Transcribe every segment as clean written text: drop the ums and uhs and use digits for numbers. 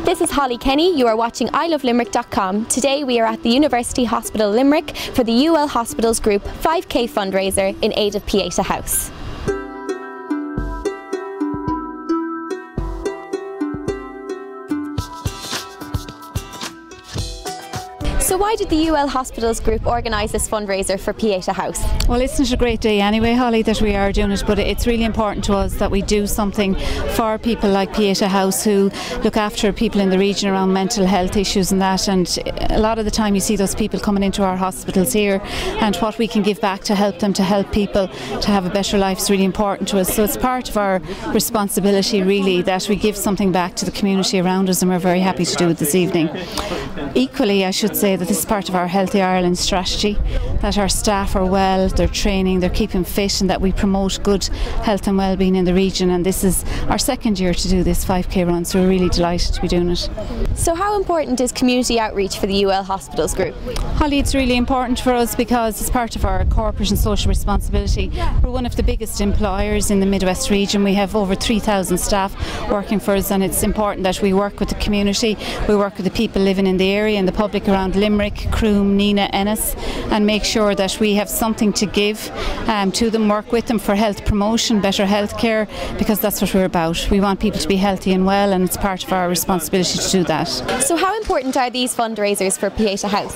This is Holly Kenny. You are watching ilovelimerick.com. Today we are at the University Hospital Limerick for the UL Hospitals Group 5K fundraiser in aid of Pieta House. So why did the UL Hospitals Group organise this fundraiser for Pieta House? Well, isn't it a great day anyway, Holly, that we are doing it, but it's really important to us that we do something for people like Pieta House who look after people in the region around mental health issues and that, and a lot of the time you see those people coming into our hospitals here, and what we can give back to help them, to help people to have a better life is really important to us. So it's part of our responsibility really that we give something back to the community around us, and we're very happy to do it this evening. Equally, I should say that this is part of our Healthy Ireland strategy, that our staff are well, they're training, they're keeping fit, and that we promote good health and well-being in the region. And this is our second year to do this 5K run, so we're really delighted to be doing it. So how important is community outreach for the UL Hospitals Group? Holly, it's really important for us because it's part of our corporate and social responsibility. We're one of the biggest employers in the Midwest region. We have over 3,000 staff working for us, and it's important that we work with the community, we work with the people living in the area and the public around Limerick, Croom, Nina, Ennis, and make sure that we have something to give to them, work with them for health promotion, better health care, because that's what we're about. We want people to be healthy and well, and it's part of our responsibility to do that. So how important are these fundraisers for Pieta House?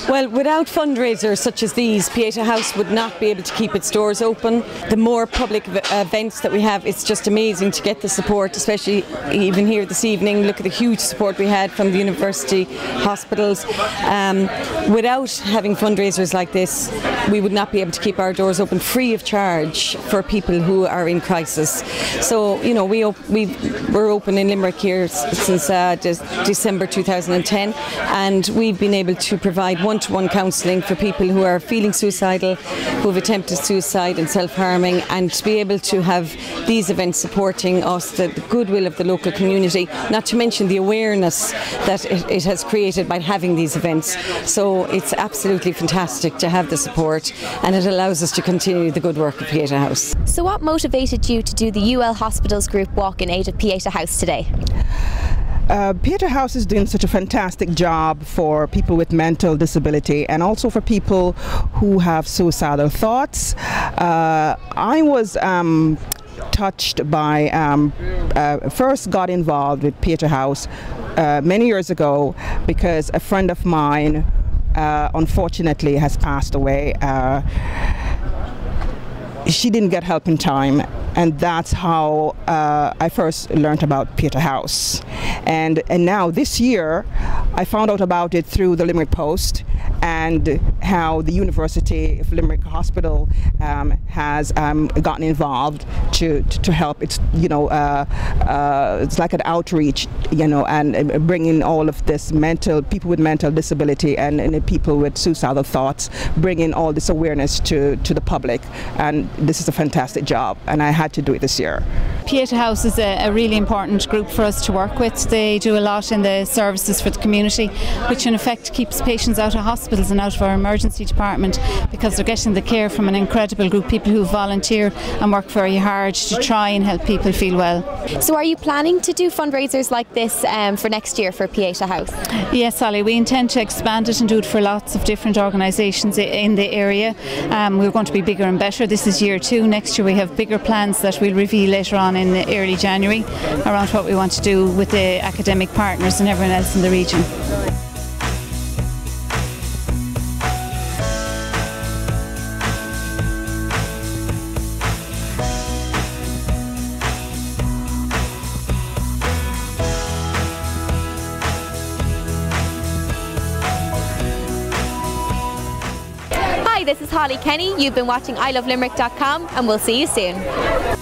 Well, without fundraisers such as these, Pieta House would not be able to keep its doors open. The more public events that we have, it's just amazing to get the support, especially even here this evening. Look at the huge support we had from the University Hospitals. Without having fundraisers like this, we would not be able to keep our doors open free of charge for people who are in crisis. So, you know, we're open in Limerick here since December 2010, and we've been able to provide one-to-one counselling for people who are feeling suicidal, who have attempted suicide and self-harming, and to be able to have these events supporting us, the goodwill of the local community, not to mention the awareness that it has created by having these events. So it's absolutely fantastic to have the support, and it allows us to continue the good work of Pieta House. So what motivated you to do the UL Hospitals Group walk in aid of Pieta House today? Pieta House is doing such a fantastic job for people with mental disability and also for people who have suicidal thoughts. I was touched by, first got involved with Pieta House many years ago because a friend of mine unfortunately has passed away. She didn't get help in time, and that's how I first learned about Pieta House. And now this year I found out about it through the Limerick Post, and how the University of Limerick Hospital has gotten involved to help. It's, you know, it's like an outreach, you know, and bringing all of this people with mental disability and people with suicidal thoughts, bringing all this awareness to the public. And this is a fantastic job, and I had to do it this year. Pieta House is a really important group for us to work with. They do a lot in the services for the community, which in effect keeps patients out of hospitals and out of our emergency department, because they're getting the care from an incredible group of people who volunteer and work very hard to try and help people feel well. So are you planning to do fundraisers like this for next year for Pieta House? Yes, Sally, we intend to expand it and do it for lots of different organisations in the area. We're going to be bigger and better. This is year 2. Next year we have bigger plans that we'll reveal later on in early January around what we want to do with the academic partners and everyone else in the region. Hi, this is Holly Kenny. You've been watching ilovelimerick.com, and we'll see you soon.